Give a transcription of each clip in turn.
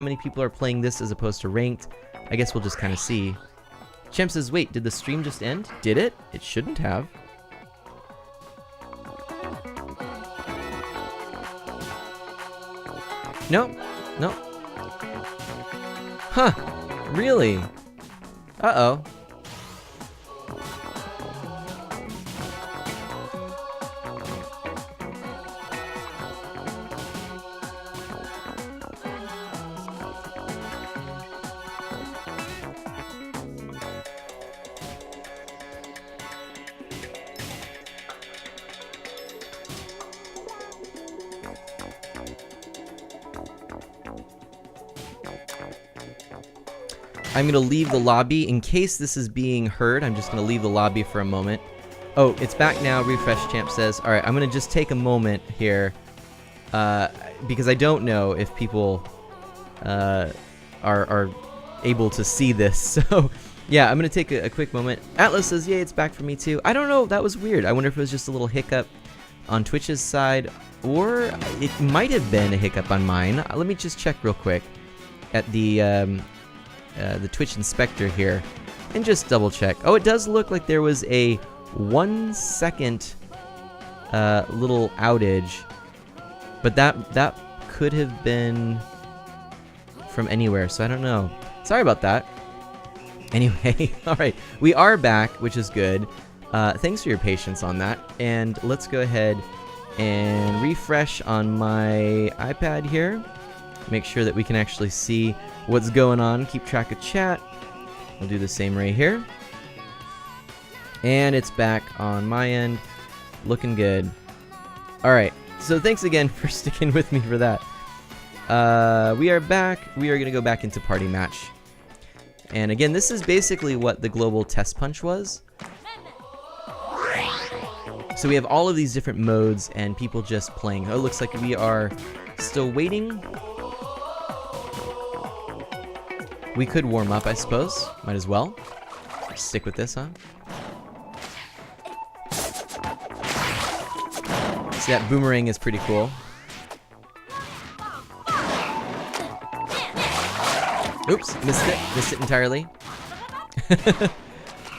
many people are playing this as opposed to ranked. I guess we'll just kind of see. Champ says, wait, did the stream just end? Did it? It shouldn't have. No, no. Huh, really? Uh-oh. I'm going to leave the lobby. In case this is being heard, I'm just going to leave the lobby for a moment. Oh, it's back now, Refresh Champ says. Alright, I'm going to just take a moment here. Because I don't know if people are able to see this. So, yeah, I'm going to take a quick moment. Atlas says, yay, it's back for me too. I don't know, that was weird. I wonder if it was just a little hiccup on Twitch's side. Or it might have been a hiccup on mine. Let me just check real quick at the Twitch inspector here and just double check. Oh, it does look like there was a 1 second little outage, but that could have been from anywhere, so I don't know. Sorry about that. Anyway, all right, we are back, which is good. Thanks for your patience on that, and let's go ahead and refresh on my iPad here. Make sure that we can actually see what's going on. Keep track of chat. We'll do the same right here. And it's back on my end. Looking good. Alright, so thanks again for sticking with me for that. We are back. We are going to go back into party match. And again, this is basically what the global test punch was. So we have all of these different modes and people just playing. Oh, it looks like we are still waiting. We could warm up, I suppose. Might as well. Stick with this, huh? See, that boomerang is pretty cool. Oops, missed it. Missed it entirely.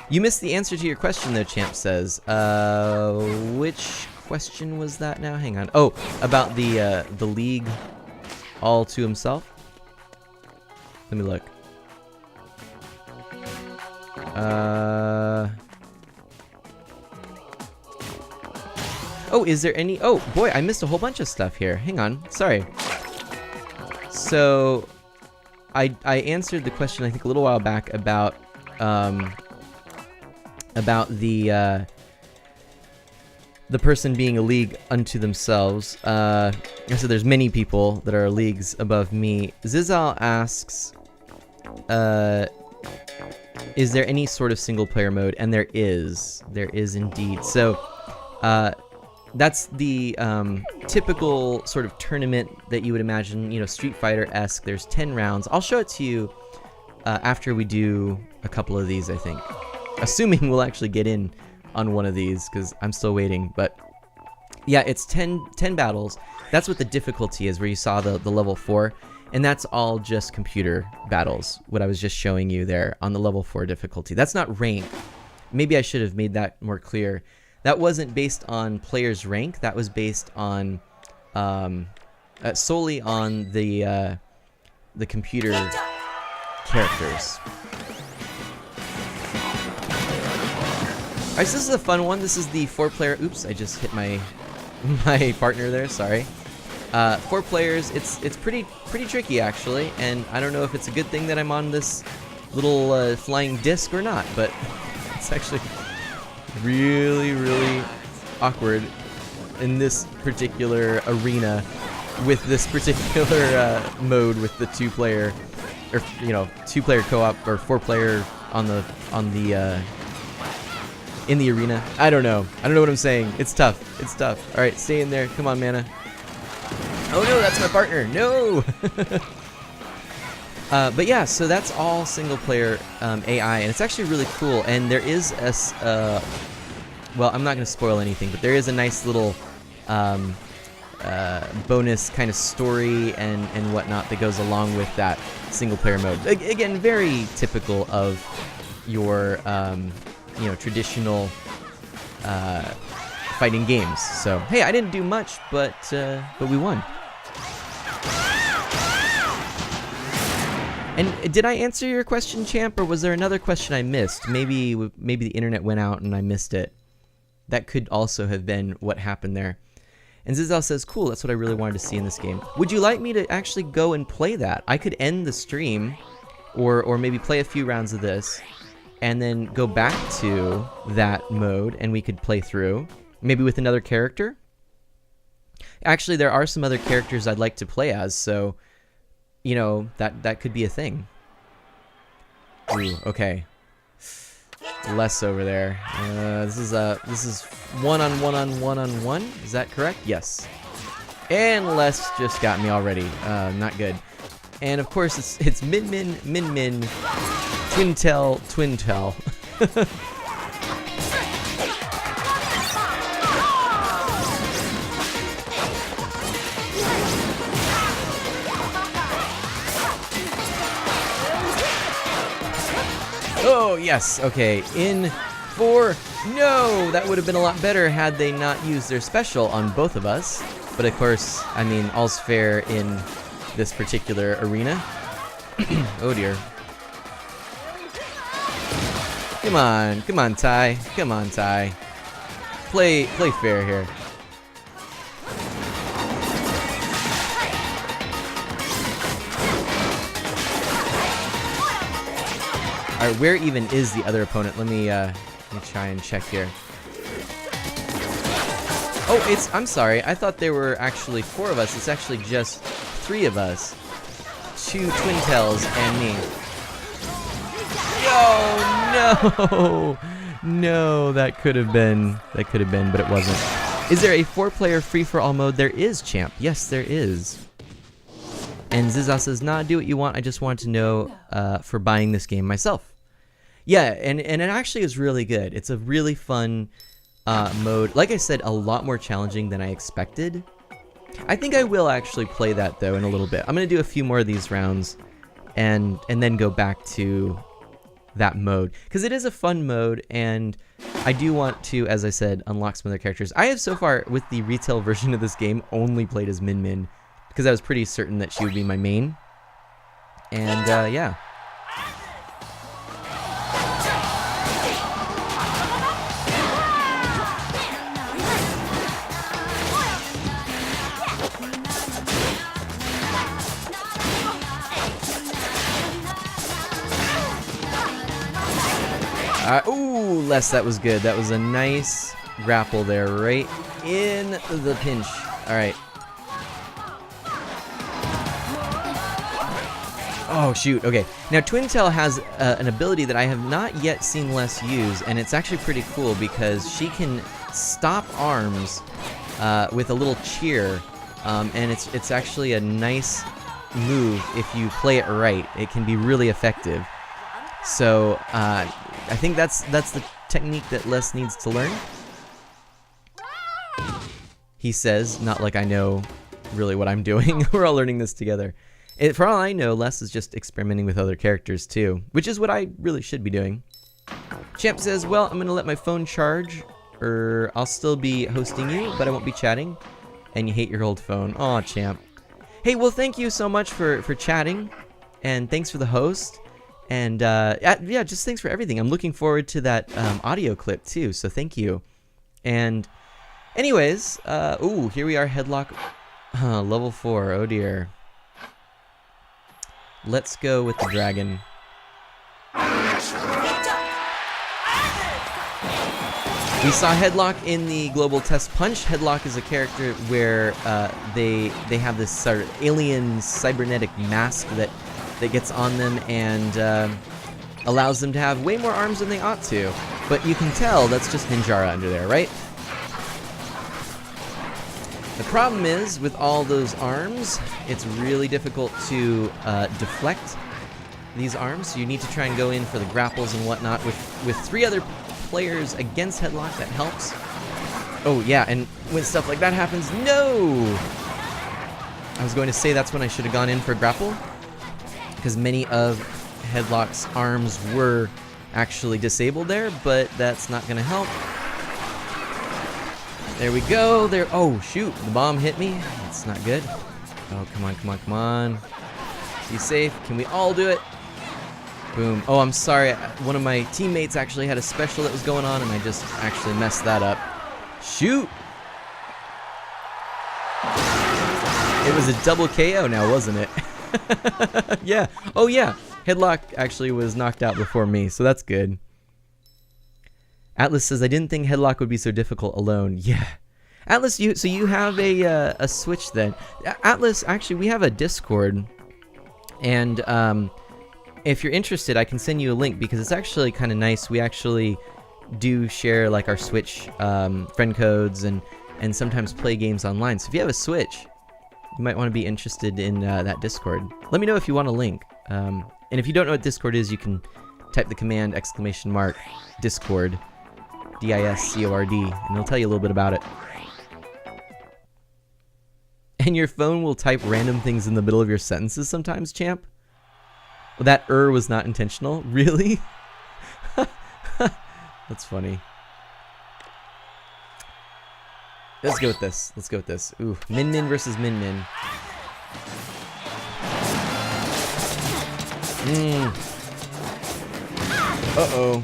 You missed the answer to your question, though, Champ says. Which question was that now? Hang on. Oh, about the league all to himself. Let me look. Oh, is there any... Oh, boy, I missed a whole bunch of stuff here. Hang on. Sorry. So, I answered the question, I think, a little while back about the person being a league unto themselves. I said there's many people that are leagues above me. Zizal asks, is there any sort of single-player mode? And there is. There is indeed. So, that's the typical sort of tournament that you would imagine, you know, Street Fighter-esque. There's 10 rounds. I'll show it to you after we do a couple of these, I think. Assuming we'll actually get in on one of these, because I'm still waiting. But, yeah, it's 10 battles. That's what the difficulty is, where you saw the level 4. And that's all just computer battles, what I was just showing you there on the level 4 difficulty. That's not rank. Maybe I should have made that more clear. That wasn't based on player's rank. That was based on solely on the computer characters. Alright, so this is a fun one. This is the 4-player... Oops, I just hit my partner there. Sorry. 4 players. It's pretty tricky, actually, and I don't know if it's a good thing that I'm on this little flying disc or not, but it's actually really awkward in this particular arena with this particular mode with the 2-player, or 2-player co-op or 4-player on the in the arena. I don't know what I'm saying. It's tough. It's tough. All right, stay in there. Come on, Mana. Oh no, that's my partner. No. But yeah, so that's all single-player AI, and it's actually really cool. And there is a, well, I'm not going to spoil anything, but there is a nice little bonus kind of story and whatnot that goes along with that single-player mode. Again, very typical of your traditional fighting games. So hey, I didn't do much, but we won. And did I answer your question, Champ, or was there another question I missed? Maybe the internet went out and I missed it. That could also have been what happened there. And Zizal says, cool, that's what I really wanted to see in this game. Would you like me to actually go and play that? I could end the stream, or maybe play a few rounds of this, and then go back to that mode, and we could play through. Maybe with another character? Actually, there are some other characters I'd like to play as, so, you know, that could be a thing. Ooh, okay. Less over there. This is one-on-one-on-one-on-one. Is that correct? Yes. And Les just got me already. Not good. And of course it's Min-Min, Twintel. Oh, yes, okay, in for, no, that would have been a lot better had they not used their special on both of us, but of course, I mean, all's fair in this particular arena. Oh dear. Come on, Ty, come on, Ty. Play fair here. Alright, where even is the other opponent? Let me try and check here. Oh, I'm sorry. I thought there were actually 4 of us. It's actually just 3 of us. 2 Twintels and me. Oh, no! No, that could have been, but it wasn't. Is there a 4-player free-for-all mode? There is, Champ. Yes, there is. And Zizal says, nah, do what you want. I just wanted to know for buying this game myself. Yeah, and it actually is really good. It's a really fun mode. Like I said, a lot more challenging than I expected. I think I will actually play that, though, in a little bit. I'm going to do a few more of these rounds and then go back to that mode. Because it is a fun mode, and I do want to, as I said, unlock some other characters. I have so far, with the retail version of this game, only played as Min-Min, because I was pretty certain that she would be my main. And, yeah. Ooh, Les, that was good. That was a nice grapple there, right in the pinch. All right. Oh, shoot. Okay. Now, Twintel has an ability that I have not yet seen Les use, and it's actually pretty cool because she can stop arms with a little cheer, and it's actually a nice move if you play it right. It can be really effective. So, I think that's the technique that Les needs to learn. He says, not like I know really what I'm doing. We're all learning this together. For all I know, Les is just experimenting with other characters too, which is what I really should be doing. Champ says, well, I'm going to let my phone charge, or I'll still be hosting you, but I won't be chatting. And you hate your old phone. Aw, Champ. Hey, well, thank you so much for chatting, and thanks for the host. And yeah, just thanks for everything. I'm looking forward to that audio clip too, so thank you. And anyways, ooh, here we are, headlock level 4. Oh dear. Let's go with the dragon. We saw Headlock in the Global Test Punch. Headlock is a character where they have this sort of alien cybernetic mask that gets on them and allows them to have way more arms than they ought to. But you can tell that's just Ninjara under there, right? The problem is, with all those arms, it's really difficult to deflect these arms. So you need to try and go in for the grapples and whatnot. With 3 other players against Headlock, that helps. Oh, yeah, and when stuff like that happens, no! I was going to say that's when I should have gone in for grapple, because many of Headlock's arms were actually disabled there, but that's not going to help. There we go. There. Oh, shoot. The bomb hit me. That's not good. Oh, come on, come on, come on. Be safe. Can we all do it? Boom. Oh, I'm sorry. One of my teammates actually had a special that was going on, and I just actually messed that up. Shoot! It was a double KO now, wasn't it? Yeah. Oh, yeah. Headlock actually was knocked out before me, so that's good. Atlas says, I didn't think Headlock would be so difficult alone. Yeah. Atlas, so you have a Switch then. Atlas, actually, we have a Discord. And if you're interested, I can send you a link because it's actually kind of nice. We actually do share like our Switch friend codes and sometimes play games online. So if you have a Switch, you might want to be interested in that Discord. Let me know if you want a link. And if you don't know what Discord is, you can type the command !Discord, DISCORD, and it'll tell you a little bit about it. And your phone will type random things in the middle of your sentences sometimes, champ? Well, that was not intentional. Really? That's funny. Let's go with this. Let's go with this. Ooh, Min Min versus Min Min. Uh-oh.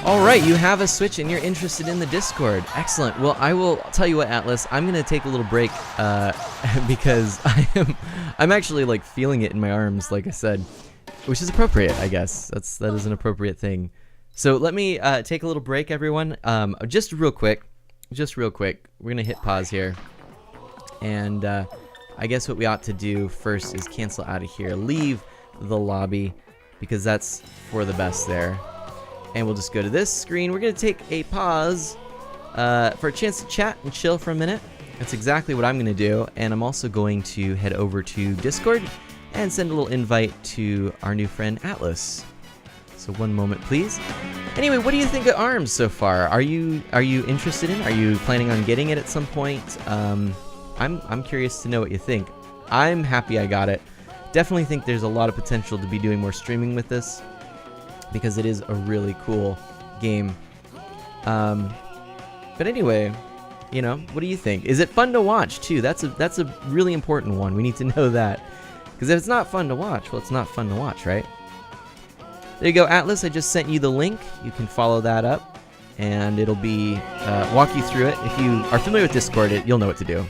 Alright, you have a Switch and you're interested in the Discord. Excellent. Well, I will tell you what, Atlas, I'm going to take a little break because I'm actually like feeling it in my arms, like I said, which is appropriate, I guess. That is an appropriate thing. So let me take a little break, everyone. Just real quick. We're going to hit pause here. And I guess what we ought to do first is cancel out of here. Leave the lobby because that's for the best there. And we'll just go to this screen. We're going to take a pause for a chance to chat and chill for a minute. That's exactly what I'm going to do. And I'm also going to head over to Discord and send a little invite to our new friend Atlas. So one moment, please. Anyway, what do you think of ARMS so far? Are you interested in? Are you planning on getting it at some point? I'm curious to know what you think. I'm happy I got it. Definitely think there's a lot of potential to be doing more streaming with this, because it is a really cool game. But anyway, you know, what do you think? Is it fun to watch too? That's a really important one. We need to know that, because if it's not fun to watch, well, it's not fun to watch, right? There you go, Atlas. I just sent you the link. You can follow that up, and it'll be walk you through it. If you are familiar with Discord, you'll know what to do.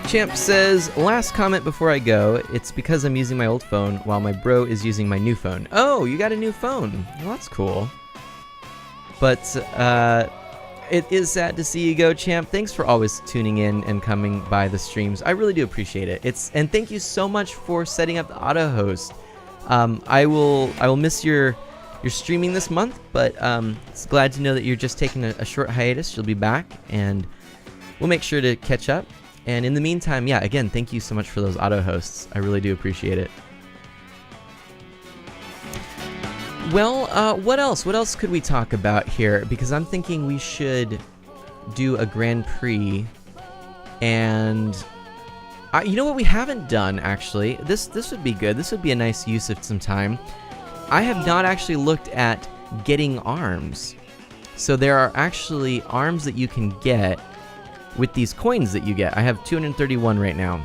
Champ says, last comment before I go, it's because I'm using my old phone while my bro is using my new phone. Oh, you got a new phone. Well, that's cool. But it is sad to see you go, Champ. Thanks for always tuning in and coming by the streams. I really do appreciate it. And thank you so much for setting up the auto host. I will miss your streaming this month, but it's glad to know that you're just taking a short hiatus. You'll be back, and we'll make sure to catch up. And in the meantime, yeah, again, thank you so much for those auto hosts. I really do appreciate it. Well, what else? What else could we talk about here? Because I'm thinking we should do a Grand Prix. And you know what we haven't done, actually? This would be good. This would be a nice use of some time. I have not actually looked at getting arms. So there are actually arms that you can get with these coins that you get. I have 231 right now.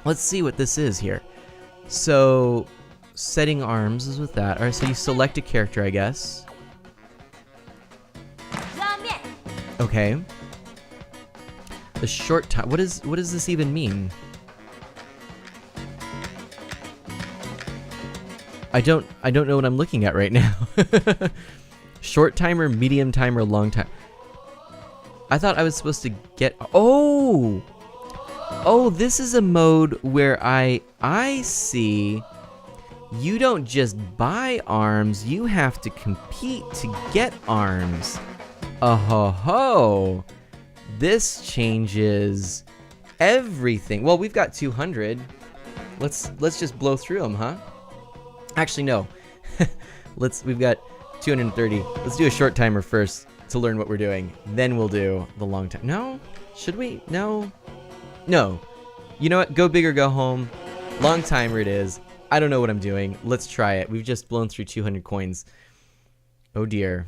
Let's see what this is here. So setting arms is with that. Alright, so you select a character, I guess. Okay. The short time. What does this even mean? I don't know what I'm looking at right now. Short timer, medium timer, long time. I thought I was supposed to get... Oh! Oh, this is a mode where I see... You don't just buy arms, you have to compete to get arms. Oh-ho-ho! This changes everything. Well, we've got 200. Let's just blow through them, huh? Actually, no. We've got 230. Let's do a short timer first to learn what we're doing. Then we'll do the long time. No? Should we? No. No. You know what? Go big or go home. Long timer it is. I don't know what I'm doing. Let's try it. We've just blown through 200 coins. Oh dear.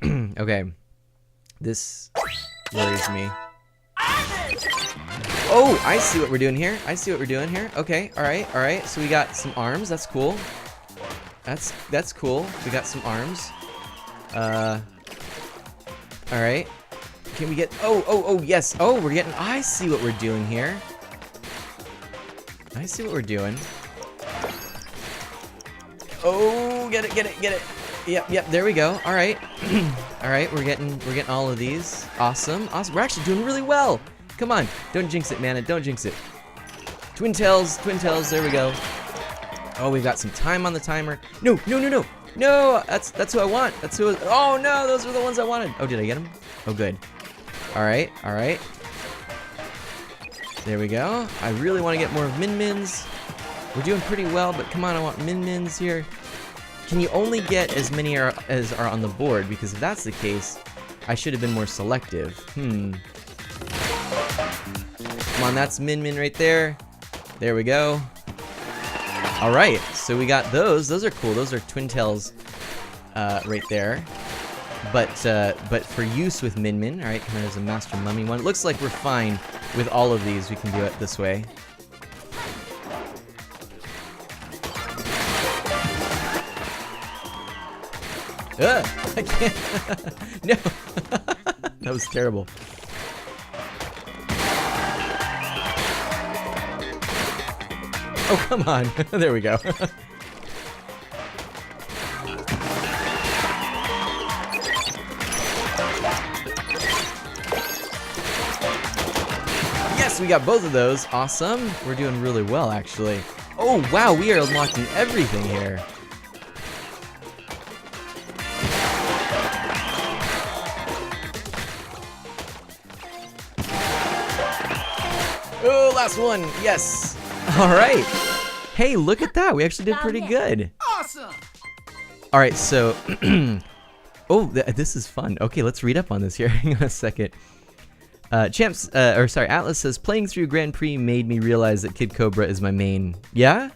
Okay. This worries me. Oh, I see what we're doing here. I see what we're doing here. Okay, alright. So we got some arms. That's cool. That's cool. We got some arms. Alright. Can we get... Oh, yes. Oh, we're getting... I see what we're doing here. I see what we're doing. Oh, get it. Yep, there we go. Alright. Alright, we're getting all of these. Awesome. We're actually doing really well. Come on. Don't jinx it, man. Don't jinx it. Twin tails, there we go. Oh, we've got some time on the timer. No. No, that's who I want. Oh no, those are the ones I wanted. Oh, did I get them? Oh, good. Alright. There we go. I really want to get more min-mins. We're doing pretty well, but come on, I want min-mins here. Can you only get as many as are on the board? Because if that's the case, I should have been more selective. Come on, that's min-min right there. There we go. Alright, so we got those. Those are cool. Those are twin tails right there. But for use with min-min, alright, come on, there's a master mummy one. It looks like we're fine with all of these. We can do it this way. I can't. No. That was terrible. Oh, come on. There we go. Yes, we got both of those. Awesome. We're doing really well, actually. Oh, wow. We are unlocking everything here. Oh, last one. Yes. All right. Hey, look at that. We actually did pretty good. Awesome. All right, so oh, this is fun. Okay, let's read up on this here. Hang on a second. Atlas says playing through Grand Prix made me realize that Kid Cobra is my main. Yeah?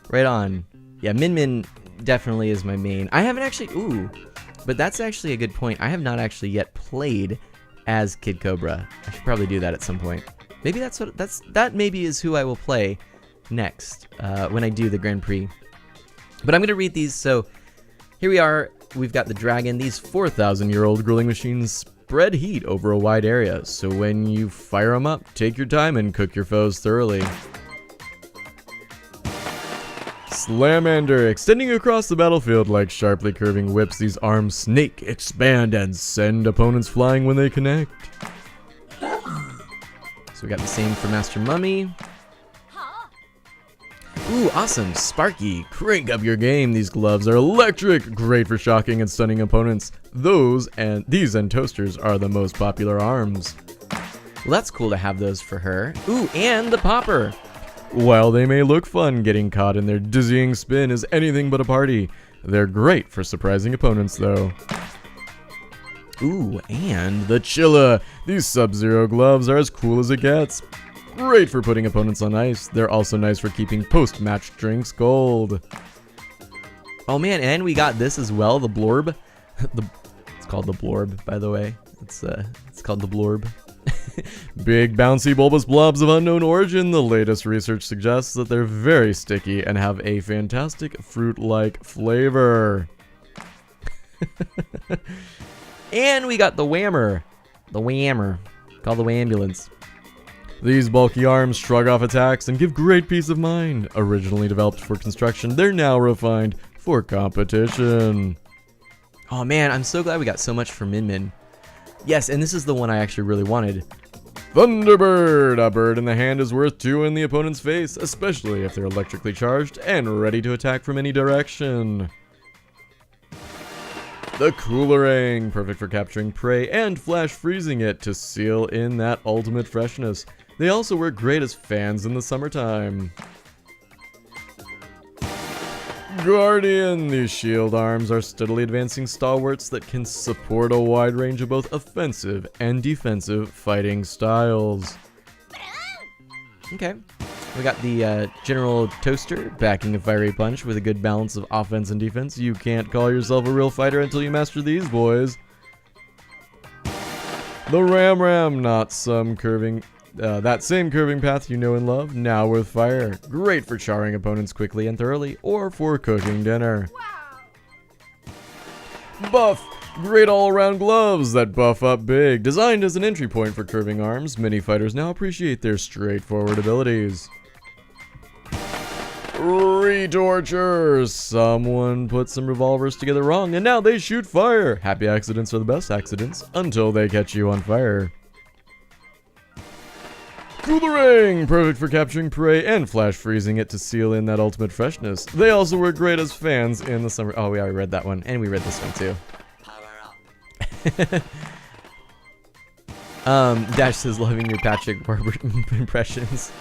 Right on. Yeah, Min Min definitely is my main. I haven't actually but that's actually a good point. I have not actually yet played as Kid Cobra. I should probably do that at some point. Maybe that maybe is who I will play next when I do the Grand Prix. But I'm gonna read these. So here we are. We've got the dragon. These 4,000-year-old grilling machines spread heat over a wide area. So when you fire them up, take your time and cook your foes thoroughly. Slamander, extending across the battlefield like sharply curving whips, these arms snake, expand, and send opponents flying when they connect. So we got the same for Master Mummy. Ooh, awesome. Sparky, crank up your game. These gloves are electric. Great for shocking and stunning opponents. These and toasters are the most popular arms. Well, that's cool to have those for her. Ooh, and the popper. While they may look fun, getting caught in their dizzying spin is anything but a party. They're great for surprising opponents, though. Ooh, and the Chilla. These Sub-Zero gloves are as cool as it gets. Great for putting opponents on ice. They're also nice for keeping post-match drinks cold. Oh man, and we got this as well, the Blorb. It's called the Blorb, by the way. It's called the Blorb. Big, bouncy, bulbous blobs of unknown origin. The latest research suggests that they're very sticky and have a fantastic fruit-like flavor. And we got the Whammer. The Whammer. Called the Wambulance. These bulky arms shrug off attacks and give great peace of mind. Originally developed for construction, they're now refined for competition. Oh man, I'm so glad we got so much for Min Min. Yes, and this is the one I actually really wanted. Thunderbird! A bird in the hand is worth 2 in the opponent's face, especially if they're electrically charged and ready to attack from any direction. The Coolerang, perfect for capturing prey and flash freezing it to seal in that ultimate freshness. They also work great as fans in the summertime. Guardian, these shield arms are steadily advancing stalwarts that can support a wide range of both offensive and defensive fighting styles. Okay. We got the General Toaster backing a fiery punch with a good balance of offense and defense. You can't call yourself a real fighter until you master these boys. The Ram, not some curving... that same curving path you know and love, now with fire. Great for charring opponents quickly and thoroughly, or for cooking dinner. Buff, great all-around gloves that buff up big. Designed as an entry point for curving arms, many fighters now appreciate their straightforward abilities. Retorture, someone put some revolvers together wrong and now they shoot fire. Happy accidents are the best accidents, until they catch you on fire. Coolerang, perfect for capturing prey and flash freezing it to seal in that ultimate freshness. They also work great as fans in the summer. Oh, we already read that one, and we read this one too. Dash says, loving your Patrick Barber impressions.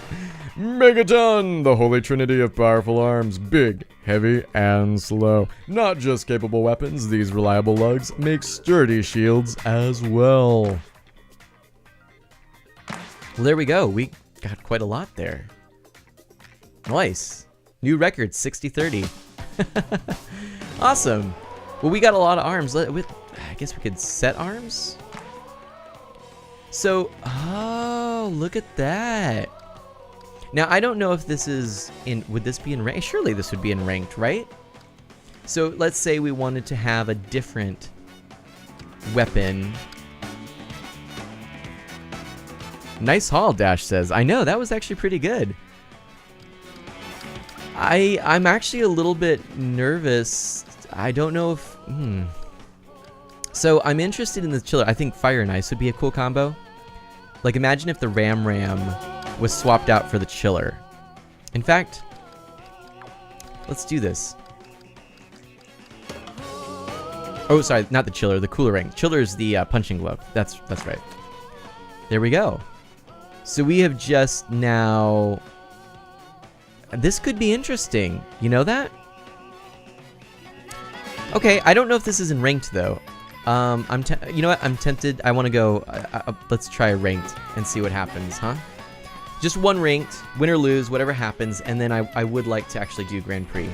Megaton, the holy trinity of powerful arms, big, heavy, and slow. Not just capable weapons, these reliable lugs make sturdy shields as well. Well, there we go. We got quite a lot there. Nice. New record, 60-30. Awesome. Well, we got a lot of arms. I guess we could set arms? So, oh, look at that. Now, I don't know if this is in, would this be in ranked? Surely this would be in ranked, right? So, let's say we wanted to have a different weapon. Nice haul, Dash says. I know, that was actually pretty good. I'm actually a little bit nervous. I don't know if... So, I'm interested in the chiller. I think Fire and Ice would be a cool combo. Like, imagine if the Ram was swapped out for the chiller. In fact, let's do this. Oh, sorry, not the chiller, the Coolerang. Chiller is the punching glove. That's right. There we go. So we have just now... This could be interesting. You know that? Okay, I don't know if this is in ranked, though. You know what? I'm tempted. I want to go... let's try a ranked and see what happens, huh? Just one ranked, win or lose, whatever happens, and then I would like to actually do Grand Prix.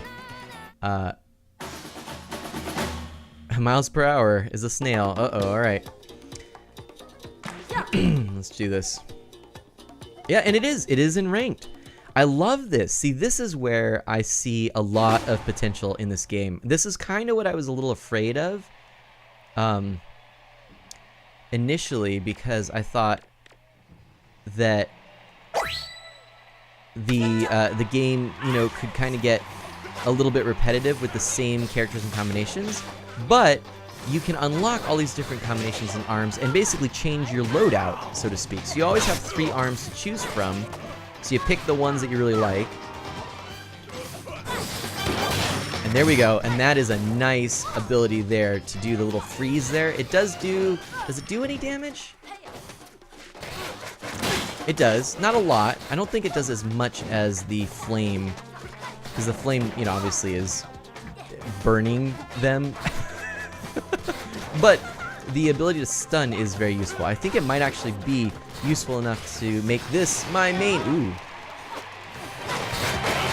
Miles per hour is a snail. Uh-oh, alright. Let's do this. Yeah, and it is in ranked. I love this. See, this is where I see a lot of potential in this game. This is kind of what I was a little afraid of initially, because I thought that the game, you know, could kind of get a little bit repetitive with the same characters and combinations, but you can unlock all these different combinations and arms and basically change your loadout, so to speak. So you always have 3 arms to choose from. So you pick the ones that you really like. And there we go. And that is a nice ability there to do the little freeze there. It does it do any damage? It does. Not a lot. I don't think it does as much as the flame. Because the flame, you know, obviously is burning them. But the ability to stun is very useful. I think it might actually be useful enough to make this my main. Ooh.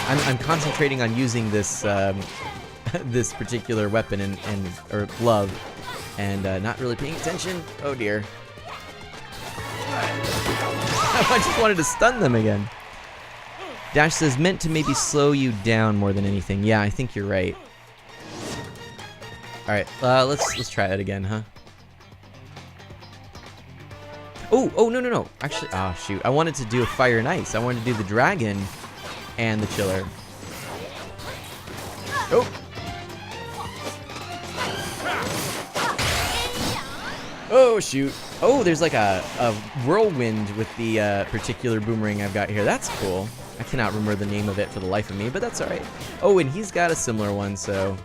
I'm concentrating on using this this particular weapon or glove, and not really paying attention. Oh dear. I just wanted to stun them again. Dash says meant to maybe slow you down more than anything. Yeah, I think you're right. All right, let's try it again, huh? Oh, no, no, no. Actually, oh, shoot. I wanted to do a fire and ice. I wanted to do the dragon and the chiller. Oh. Oh, shoot. Oh, there's like a whirlwind with the particular boomerang I've got here. That's cool. I cannot remember the name of it for the life of me, but that's all right. Oh, and he's got a similar one, so...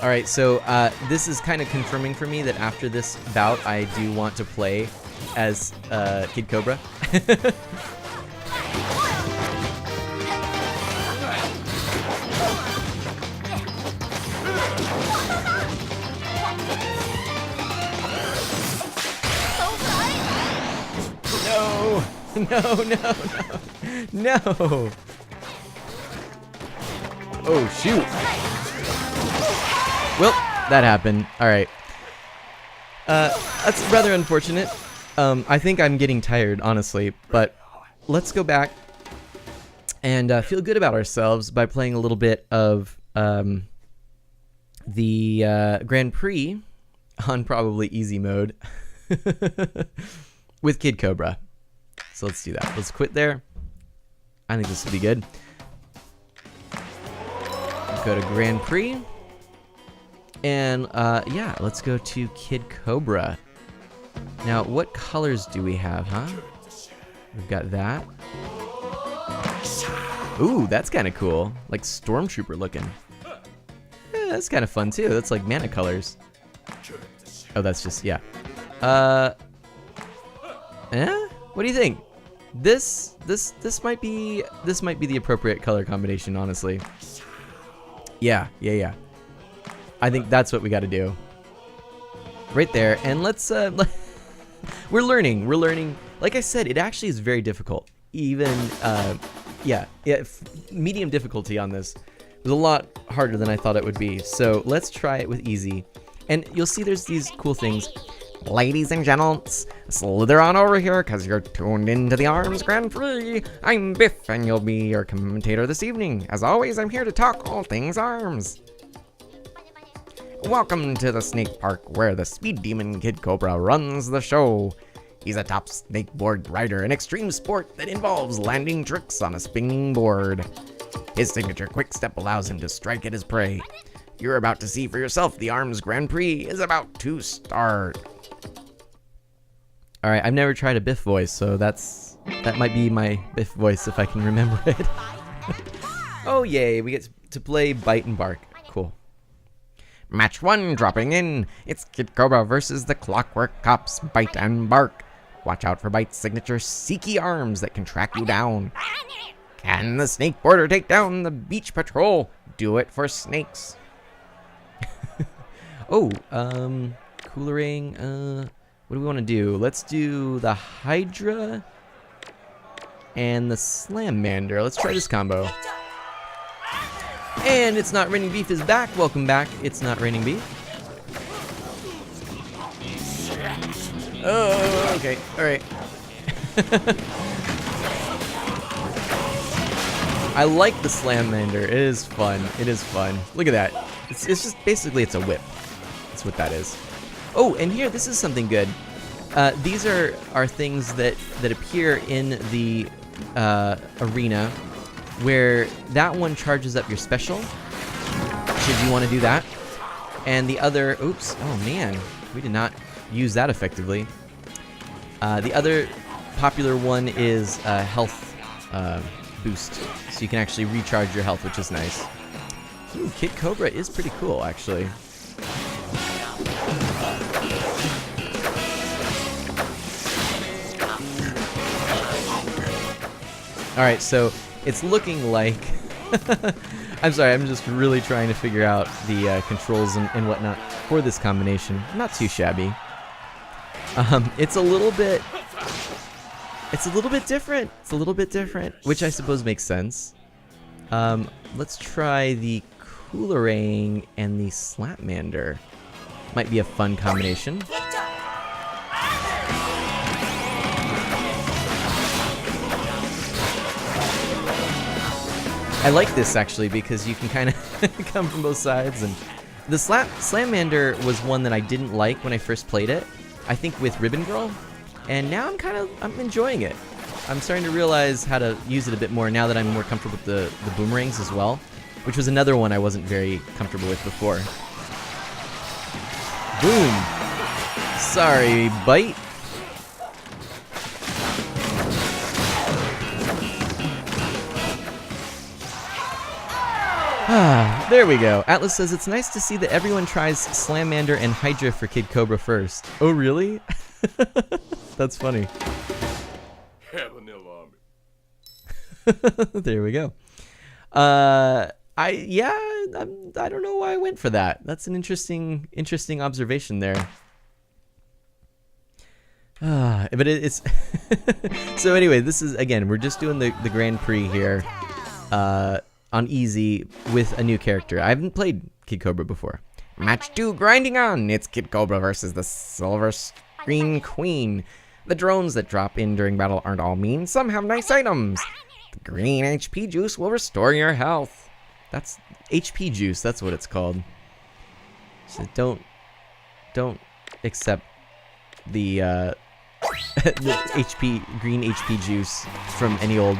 Alright, so this is kind of confirming for me that after this bout, I do want to play as Kid Cobra. No! No, no, no! No! Oh, shoot! Well, that happened. Alright. That's rather unfortunate. I think I'm getting tired, honestly. But let's go back and feel good about ourselves by playing a little bit of the Grand Prix on probably easy mode with Kid Cobra. So let's do that. Let's quit there. I think this will be good. Go to Grand Prix. And, yeah, let's go to Kid Cobra. Now, what colors do we have, huh? We've got that. Ooh, that's kind of cool. Like Stormtrooper looking. Yeah, that's kind of fun, too. That's like mana colors. Oh, that's just, yeah. What do you think? This might be the appropriate color combination, honestly. Yeah. I think that's what we got to do. Right there. And let's we're learning. Like I said, it actually is very difficult. Even medium difficulty on this. It was a lot harder than I thought it would be. So let's try it with easy. And you'll see there's these cool things. Ladies and gentles, slither on over here because you're tuned into the Arms Grand Prix. I'm Biff and you'll be your commentator this evening. As always, I'm here to talk all things arms. Welcome to the snake park where the speed demon Kid Cobra runs the show. He's a top snakeboard rider, an extreme sport that involves landing tricks on a spinning board. His signature quick step allows him to strike at his prey. You're about to see for yourself. The Arms Grand Prix is about to start. Alright, I've never tried a Biff voice, so that might be my Biff voice if I can remember it. Oh yay, we get to play Bite and Bark. Cool. Match 1 dropping in. It's Kid Cobra versus the Clockwork Cops, Bite and Bark. Watch out for Bite's signature seeky arms that can track you down. Can the snakeboarder take down the beach patrol? Do it for snakes. Oh, coolering, what do we want to do? Let's do the Hydra and the Slamander. Let's try this combo. And It's Not Raining Beef is back. Welcome back. It's Not Raining Beef. Oh, okay. All right. I like the Slamander. It is fun. It is fun. Look at that. It's just basically it's a whip. That's what that is. Oh, and here, this is something good. These are things that appear in the arena where that one charges up your special, should you want to do that. And the other, oops, oh man, we did not use that effectively. The other popular one is health boost, so you can actually recharge your health, which is nice. Ooh, Kid Cobra is pretty cool, actually. Alright, so it's looking like... I'm sorry, I'm just really trying to figure out the controls and whatnot for this combination. Not too shabby. It's a little bit different. It's a little bit different, which I suppose makes sense. Let's try the Coolerang and the Slapmander. Might be a fun combination. I like this actually because you can kind of come from both sides, and the Slamander was one that I didn't like when I first played it. I think with Ribbon Girl, and now I'm enjoying it. I'm starting to realize how to use it a bit more now that I'm more comfortable with the boomerangs as well, which was another one I wasn't very comfortable with before. Boom! Sorry, bite. Ah, there we go. Atlas says, it's nice to see that everyone tries Slamander and Hydra for Kid Cobra first. Oh, really? That's funny. There we go. I don't know why I went for that. That's an interesting observation there. But it's so anyway, this is, again, we're just doing the Grand Prix here on easy with a new character. I haven't played Kid Cobra before. Match 2 grinding on. It's Kid Cobra versus the Silver Screen Queen. The drones that drop in during battle aren't all mean. Some have nice items. The green HP juice will restore your health. That's HP juice. That's what it's called. So don't accept the green HP juice from any old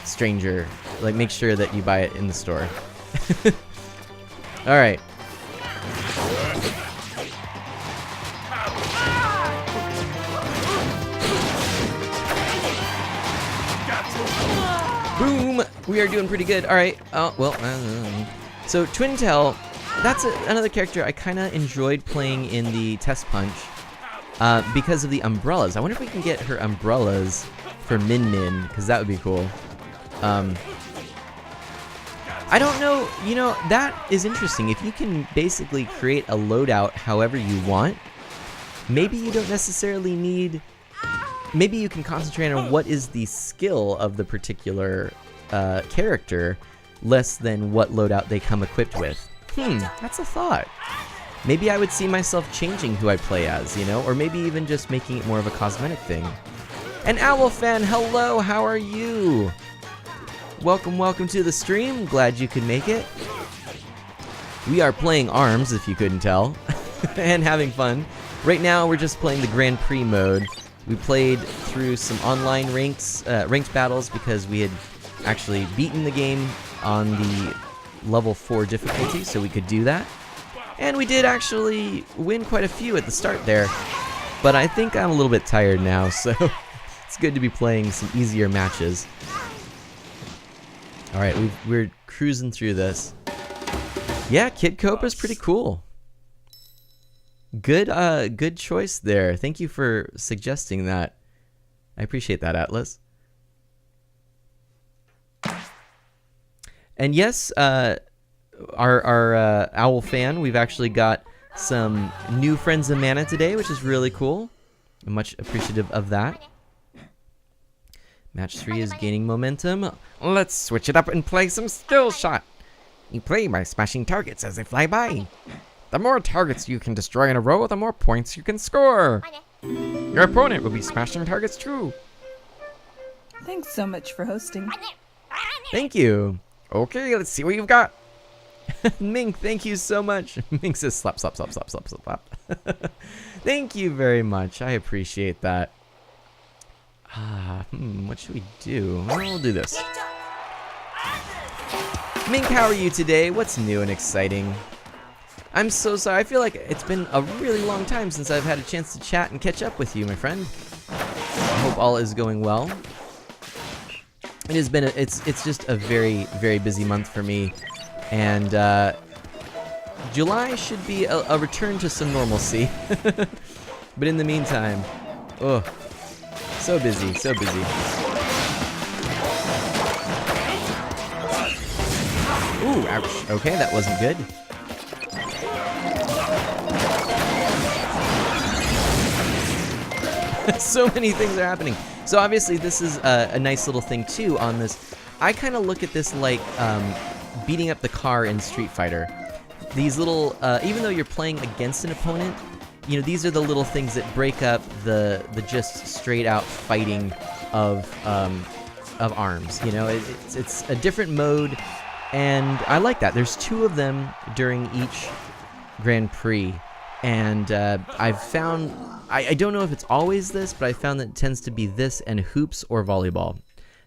stranger. Like, make sure that you buy it in the store. All right. Boom! We are doing pretty good. All right. Oh, well. So Twin Tail, that's another character I kind of enjoyed playing in the Test Punch because of the umbrellas. I wonder if we can get her umbrellas for Min Min, because that would be cool. I don't know. You know, that is interesting. If you can basically create a loadout however you want, maybe you don't necessarily need... Maybe you can concentrate on what is the skill of the particular character, less than what loadout they come equipped with. That's a thought. Maybe I would see myself changing who I play as, you know? Or maybe even just making it more of a cosmetic thing. And Owl Fan, hello, how are you? Welcome to the stream. Glad you could make it. We are playing ARMS, if you couldn't tell, and having fun. Right now, we're just playing the Grand Prix mode. We played through some online ranked battles because we had actually beaten the game on the level 4 difficulty, so we could do that. And we did actually win quite a few at the start there, but I think I'm a little bit tired now, so it's good to be playing some easier matches. All right, we're cruising through this. Yeah, Kid Cobra's pretty cool. Good choice there. Thank you for suggesting that. I appreciate that, Atlas. And yes, our Owl Fan, we've actually got some new friends of Mana today, which is really cool. I'm much appreciative of that. Match 3 is gaining momentum. Let's switch it up and play some skill shot. You play by smashing targets as they fly by. The more targets you can destroy in a row, the more points you can score. Your opponent will be smashing targets too. Thanks so much for hosting. Thank you. Okay, let's see what you've got. Mink, thank you so much. Mink says slap, slap, slap, slap, slap, slap, slap. Thank you very much. I appreciate that. What should we do? Well, we'll do this. Mink, how are you today? What's new and exciting? I'm so sorry. I feel like it's been a really long time since I've had a chance to chat and catch up with you, my friend. I hope all is going well. It has been it's just a very, very busy month for me, and July should be a return to some normalcy. But in the meantime, oh, so busy, so busy. Ooh, ouch. Okay, that wasn't good. So many things are happening. So obviously this is a nice little thing too on this I kind of look at this like beating up the car in Street Fighter. These little, even though you're playing against an opponent, you know, these are the little things that break up the just straight out fighting of arms. You know, it's a different mode, and I like that. There's 2 of them during each Grand Prix, and I've found, I don't know if it's always this, but I found that it tends to be this and hoops or volleyball.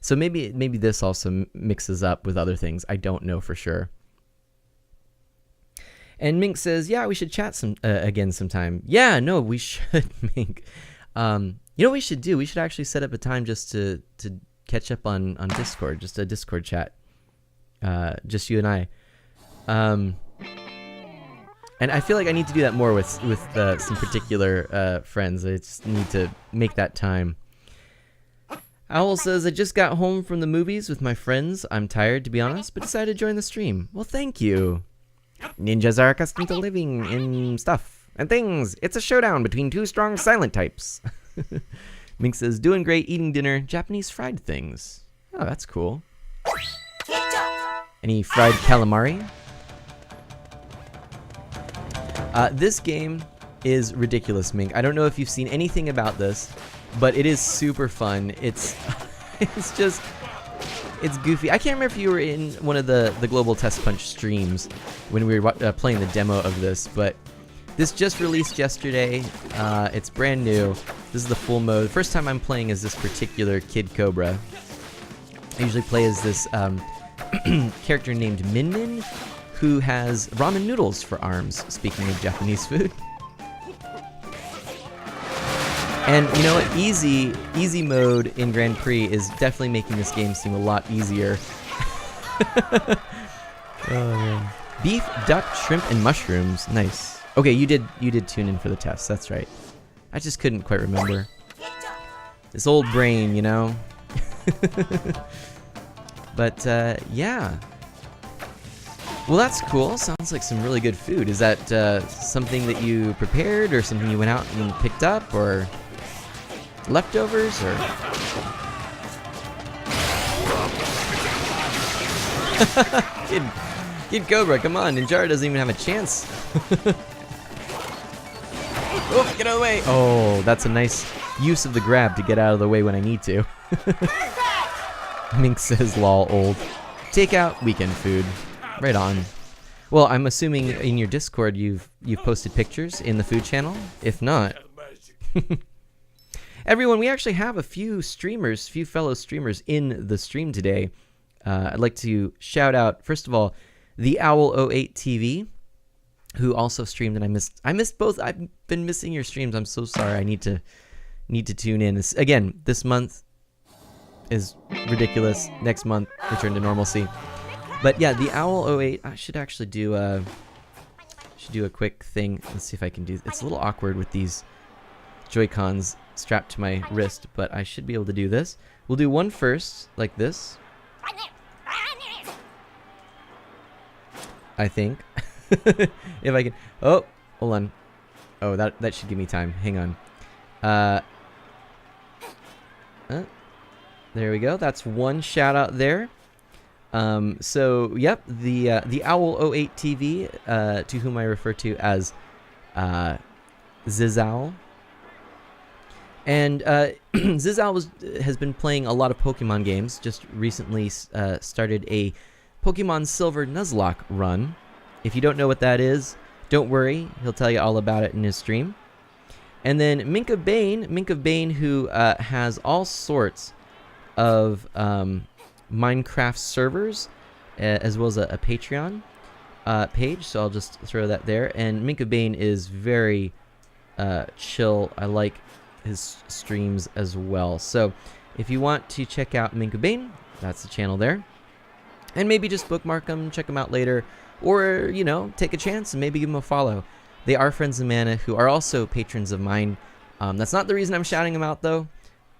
So maybe this also mixes up with other things. I don't know for sure. And Mink says, yeah, we should chat again sometime. Yeah, no, we should, Mink. You know what we should do? We should actually set up a time just to catch up on Discord, just a Discord chat. Just you and I. And I feel like I need to do that more with some particular friends. I just need to make that time. Owl says, I just got home from the movies with my friends. I'm tired, to be honest, but decided to join the stream. Well, thank you. Ninjas are accustomed to living in stuff and things. It's a showdown between 2 strong silent types. Mink says, doing great, eating dinner, Japanese fried things. Oh, that's cool. Any fried calamari? This game is ridiculous, Mink. I don't know if you've seen anything about this, but it is super fun. It's goofy. I can't remember if you were in one of the Global Test Punch streams when we were playing the demo of this, but this just released yesterday. It's brand new. This is the full mode. The first time I'm playing as this particular Kid Cobra. I usually play as this character named Min Min, who has ramen noodles for arms, speaking of Japanese food. And you know what? Easy mode in Grand Prix is definitely making this game seem a lot easier. Oh man. Beef, duck, shrimp, and mushrooms. Nice. Okay, you did tune in for the test. That's right. I just couldn't quite remember. This old brain, you know. But yeah. Well, that's cool. Sounds like some really good food. Is that something that you prepared, or something you went out and picked up, or leftovers, or? Kid Cobra, come on! Ninjara doesn't even have a chance. Oh, get out of the way! Oh, that's a nice use of the grab to get out of the way when I need to. Mink says, "Lol, old." Takeout weekend food. Right on. Well, I'm assuming in your Discord you've posted pictures in the food channel. If not, everyone, we actually have a few fellow streamers in the stream today. I'd like to shout out, first of all, the Owl08 TV, who also streamed, and I missed both. I've been missing your streams. I'm so sorry. I need to tune in. Again, this month is ridiculous. Next month, return to normalcy. But yeah, the Owl08, I should actually do a quick thing. Let's see if I can do. It's a little awkward with these Joy-Cons strapped to my wrist, but I should be able to do this. We'll do one first, like this. I think. If I can. Oh, hold on. Oh, that should give me time. Hang on. There we go. That's one shout out there. So yep, the Owl08 TV, to whom I refer to as Zizowl. And Zizowl has been playing a lot of Pokemon games. Just recently started a Pokemon Silver Nuzlocke run. If you don't know what that is, don't worry. He'll tell you all about it in his stream. And then Mink of Bane, who has all sorts of Minecraft servers, as well as a Patreon page. So I'll just throw that there. And Mink of Bane is very chill. I like his streams as well. So if you want to check out Mink of Bane, that's the channel there. And maybe just bookmark them, check them out later, or, you know, take a chance and maybe give them a follow. They are friends of Mana, who are also patrons of mine. That's not the reason I'm shouting them out, though.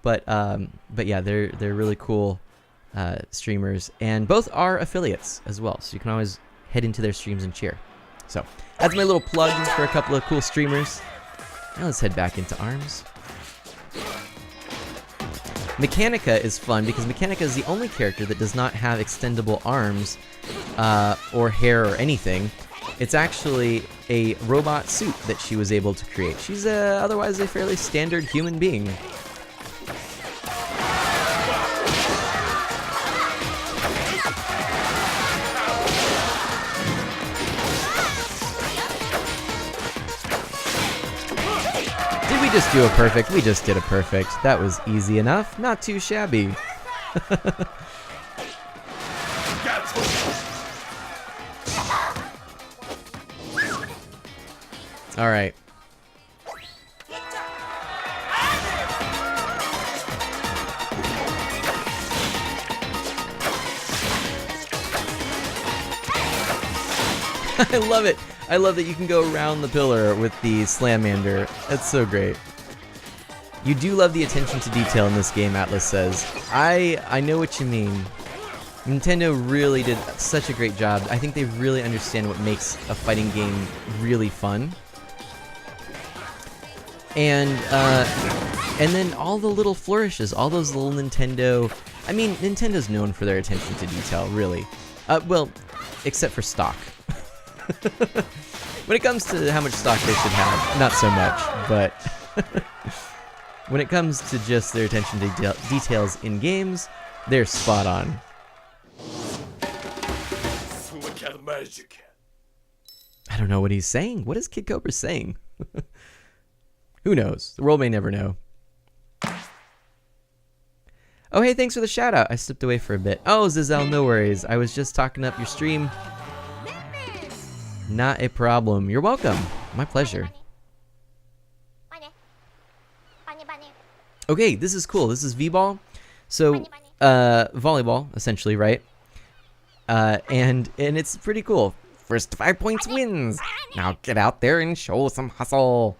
But yeah, they're really cool streamers, and both are affiliates as well. So you can always head into their streams and cheer. So that's my little plug for a couple of cool streamers. Now let's head back into ARMS. Mechanica is fun because Mechanica is the only character that does not have extendable arms or hair or anything. It's actually a robot suit that she was able to create. She's otherwise a fairly standard human being. Did we just do a perfect? We just did a perfect. That was easy enough. Not too shabby. All right. I love it. I love that you can go around the pillar with the Slamander. That's so great. You do love the attention to detail in this game, Atlas says. I know what you mean. Nintendo really did such a great job. I think they really understand what makes a fighting game really fun. And then all the little flourishes, all those little Nintendo... I mean, Nintendo's known for their attention to detail, really. Well, except for stock. When it comes to how much stock they should have, not so much, but... when it comes to just their attention to details in games, they're spot on. I don't know what he's saying. What is Kid Cobra saying? Who knows? The world may never know. Oh, hey, thanks for the shout out. I slipped away for a bit. Oh, Zizel, no worries. I was just talking up your stream. Not a problem. You're welcome. My pleasure. Okay, this is cool. This is V-ball. So, volleyball, essentially, right? And it's pretty cool. First 5 points wins. Now get out there and show some hustle.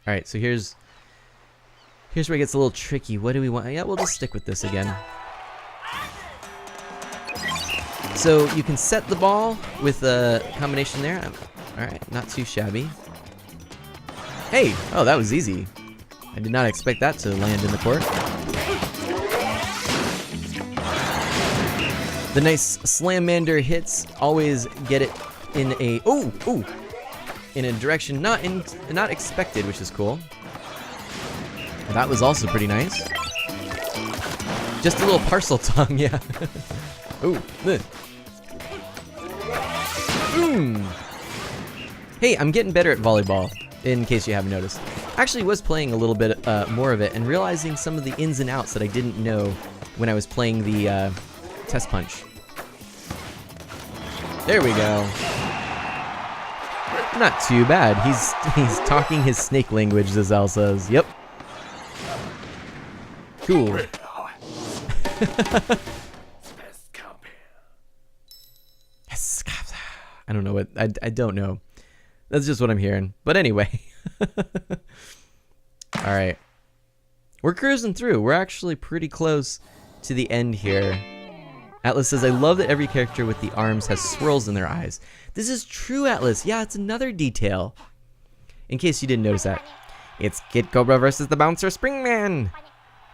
All right, so here's where it gets a little tricky. What do we want? Yeah, we'll just stick with this again. So you can set the ball with a combination there. All right, not too shabby. Hey, oh, that was easy. I did not expect that to land in the court. The nice Slamander hits always get it in a in a direction not expected, which is cool. That was also pretty nice. Just a little parcel tongue, yeah. Ooh. Hey, I'm getting better at volleyball, in case you haven't noticed. Actually was playing a little bit more of it and realizing some of the ins and outs that I didn't know when I was playing the test punch. There we go. Not too bad. He's talking his snake language, Zizel says. Yep. Cool. I don't know what I don't know. That's just what I'm hearing. But anyway. All right. We're cruising through. We're actually pretty close to the end here. Atlas says, I love that every character with the arms has swirls in their eyes. This is true, Atlas. Yeah, it's another detail. In case you didn't notice that. It's Kid Cobra versus the Bouncer Springman.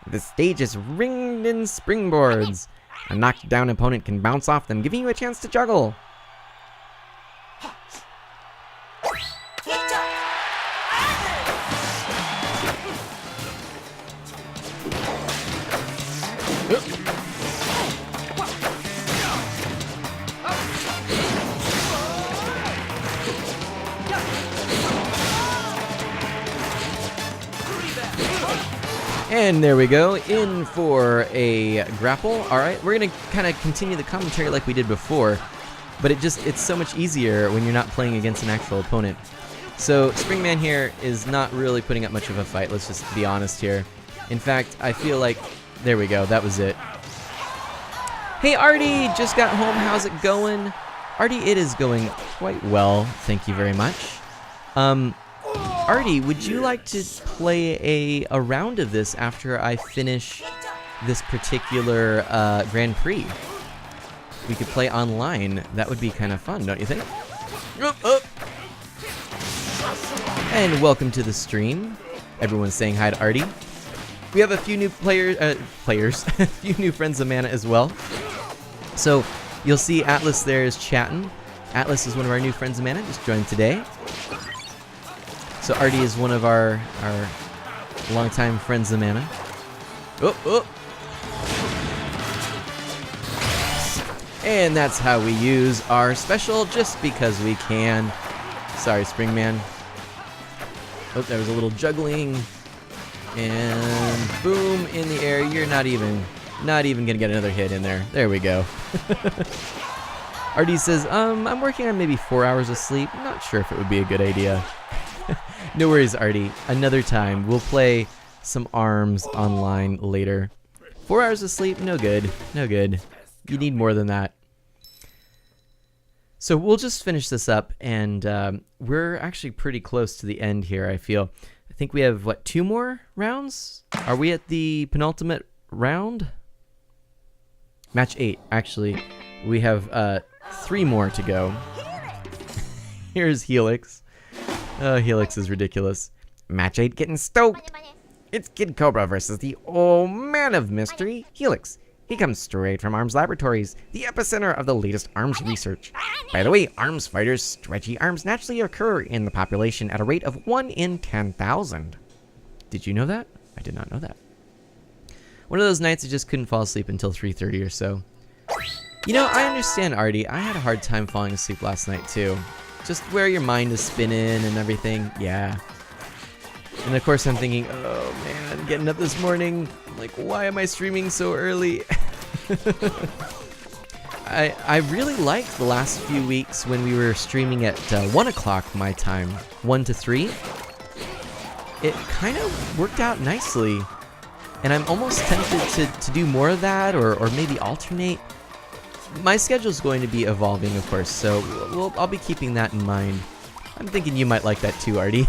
The stage is ringed in springboards. A knocked down opponent can bounce off them, giving you a chance to juggle. And there we go, in for a grapple. All right, we're gonna kind of continue the commentary like we did before, but it's so much easier when you're not playing against an actual opponent. So Springman here is not really putting up much of a fight, let's just be honest here. In fact, I feel like, there we go, that was it. Hey Artie, just got home, how's it going? Artie, it is going quite well, thank you very much. Artie, would you like to play a round of this after I finish this particular Grand Prix? We could play online. That would be kind of fun, don't you think? And welcome to the stream. Everyone's saying hi to Artie. We have a few new players, a few new friends of Mana as well. So you'll see Atlas there is chatting. Atlas is one of our new friends of Mana, just joined today. So Artie is one of our longtime friends of Mana. Oh. And that's how we use our special, just because we can. Sorry, Springman. Oh, there was a little juggling. And boom, in the air. You're not even gonna get another hit in there. There we go. Artie says, I'm working on maybe 4 hours of sleep. Not sure if it would be a good idea. No worries, Artie. Another time. We'll play some ARMS online later. 4 hours of sleep, no good. No good. You need more than that. So we'll just finish this up, and we're actually pretty close to the end here, I feel. I think we have, what, 2 more rounds? Are we at the penultimate round? Match 8, actually. We have 3 more to go. Here's Helix. Oh, Helix is ridiculous. Match 8 getting stoked. It's Kid Cobra versus the old man of mystery, Helix. He comes straight from ARMS Laboratories, the epicenter of the latest ARMS research. By the way, ARMS fighters' stretchy arms naturally occur in the population at a rate of 1 in 10,000. Did you know that? I did not know that. One of those nights I just couldn't fall asleep until 3:30 or so. You know, I understand, Artie. I had a hard time falling asleep last night, too. Just where your mind is spinning and everything. Yeah. And of course I'm thinking, oh man, getting up this morning, like, why am I streaming so early? I really liked the last few weeks when we were streaming at 1 o'clock my time, 1 to 3. It kind of worked out nicely. And I'm almost tempted to do more of that, or maybe alternate. My schedule's going to be evolving, of course, so I'll be keeping that in mind. I'm thinking you might like that too, Artie.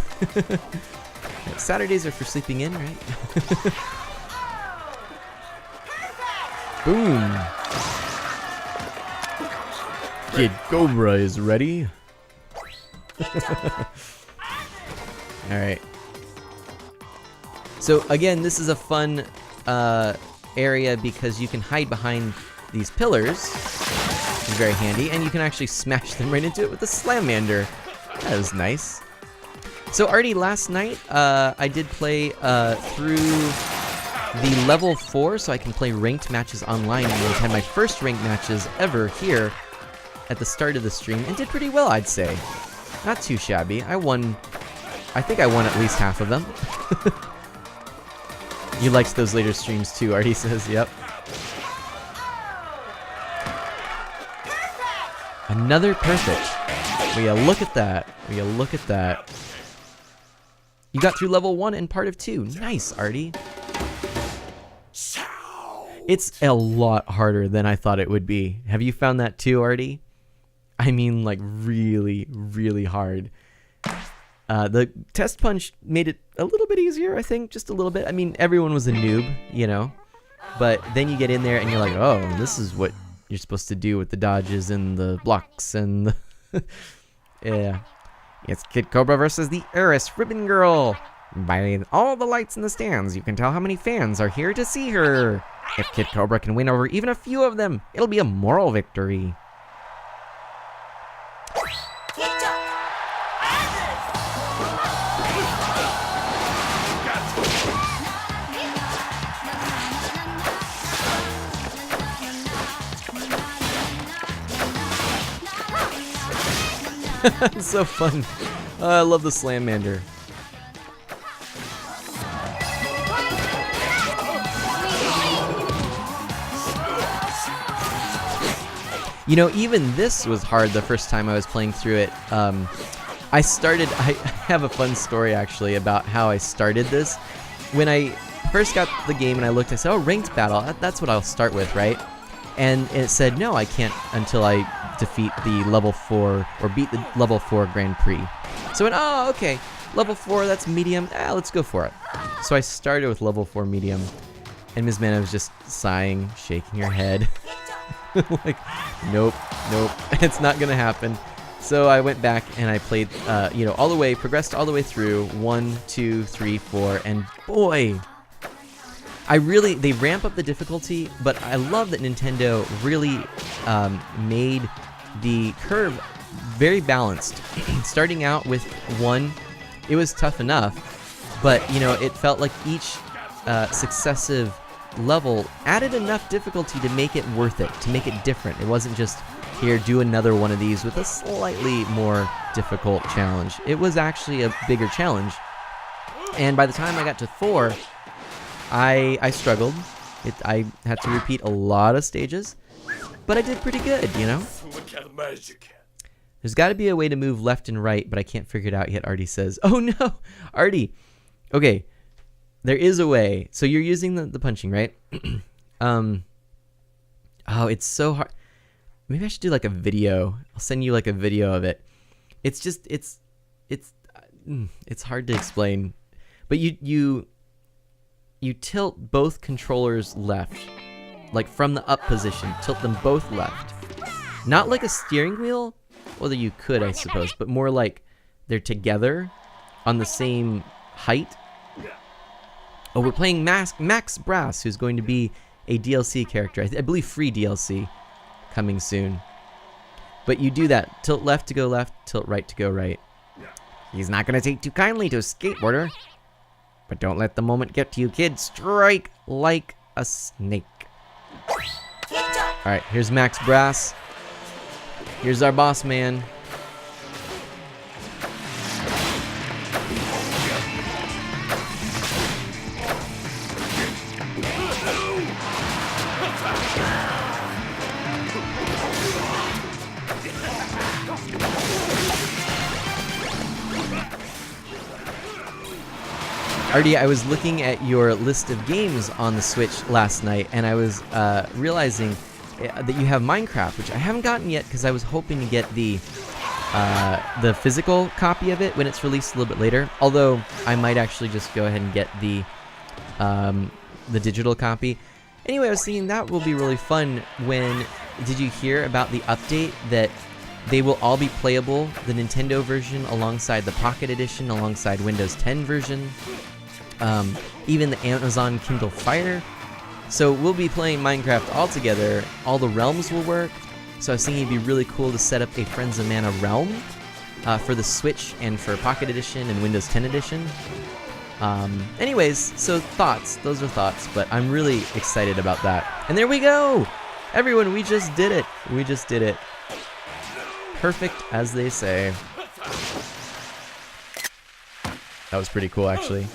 Saturdays are for sleeping in, right? Boom. Kid Cobra is ready. Alright. So again, this is a fun area because you can hide behind these pillars, which is very handy, and you can actually smash them right into it with the Slamander. That was nice. So Artie, last night I did play through the level 4, so I can play ranked matches online. And I had my first ranked matches ever here at the start of the stream, and did pretty well, I'd say. Not too shabby. I think I won at least half of them. You liked those later streams too, Artie says, yep. Another perfect. Will ya look at that? Will ya look at that? You got through level 1 and part of 2. Nice, Artie. It's a lot harder than I thought it would be. Have you found that too, Artie? I mean, like, really, really hard. The test punch made it a little bit easier, I think, just a little bit. I mean, everyone was a noob, you know? But then you get in there and you're like, oh, this is what you're supposed to do with the dodges and the blocks and the... Yeah. It's Kid Cobra versus the Heiress Ribbon Girl. By all the lights in the stands, you can tell how many fans are here to see her. If Kid Cobra can win over even a few of them, it'll be a moral victory. It's so fun. I love the Slamander. You know, even this was hard the first time I was playing through it. I have a fun story actually about how I started this. When I first got the game and I looked, I said, oh, ranked battle, that's what I'll start with, right? And it said, no, I can't until I defeat the level 4, or beat the level 4 Grand Prix. So I went, oh, okay, level 4, that's medium, let's go for it. So I started with level 4 medium, and Ms. Mana was just sighing, shaking her head. Like, nope, it's not gonna happen. So I went back and I played, all the way, progressed all the way through 1, 2, 3, 4, and boy, they ramp up the difficulty, but I love that Nintendo really made the curve very balanced. Starting out with 1, it was tough enough, but you know, it felt like each successive level added enough difficulty to make it worth it, to make it different. It wasn't just, here, do another one of these with a slightly more difficult challenge. It was actually a bigger challenge. And by the time I got to 4, I struggled. I had to repeat a lot of stages, but I did pretty good, you know? There's got to be a way to move left and right, but I can't figure it out yet, Artie says. Oh no, Artie. Okay, there is a way. So you're using the punching, right? Oh, it's so hard. Maybe I should do like a video. I'll send you like a video of it. It's just, it's hard to explain. But you tilt both controllers left, like from the up position, tilt them both left. Not like a steering wheel, although you could, I suppose, but more like they're together on the same height. Oh, we're playing Max Brass, who's going to be a DLC character. I believe free DLC coming soon. But you do that. Tilt left to go left, tilt right to go right. He's not going to take too kindly to a skateboarder. But don't let the moment get to you, kid. Strike like a snake. Alright, here's Max Brass. Here's our boss man. Artie, I was looking at your list of games on the Switch last night, and I was realizing that you have Minecraft, which I haven't gotten yet because I was hoping to get the physical copy of it when it's released a little bit later. Although I might actually just go ahead and get the digital copy. Anyway, I was thinking that will be really fun. Did you hear about the update that they will all be playable, the Nintendo version alongside the Pocket Edition, alongside Windows 10 version, even the Amazon Kindle Fire. So we'll be playing Minecraft all together. All the realms will work. So I was thinking it'd be really cool to set up a Friends of Mana realm for the Switch and for Pocket Edition and Windows 10 Edition. Anyways, so thoughts. Those are thoughts, but I'm really excited about that. And there we go! Everyone, we just did it. We just did it. Perfect, as they say. That was pretty cool, actually.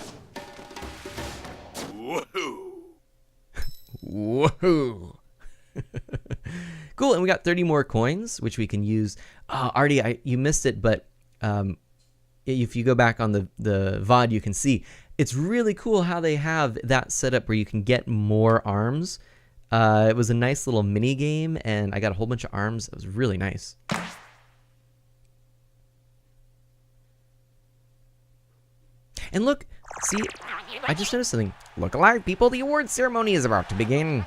Woohoo! Cool, and we got 30 more coins, which we can use. Artie, you missed it, but if you go back on the VOD, you can see it's really cool how they have that set up where you can get more arms. It was a nice little mini game, and I got a whole bunch of arms. It was really nice. And look, see, I just noticed something. Look alive, people, the awards ceremony is about to begin.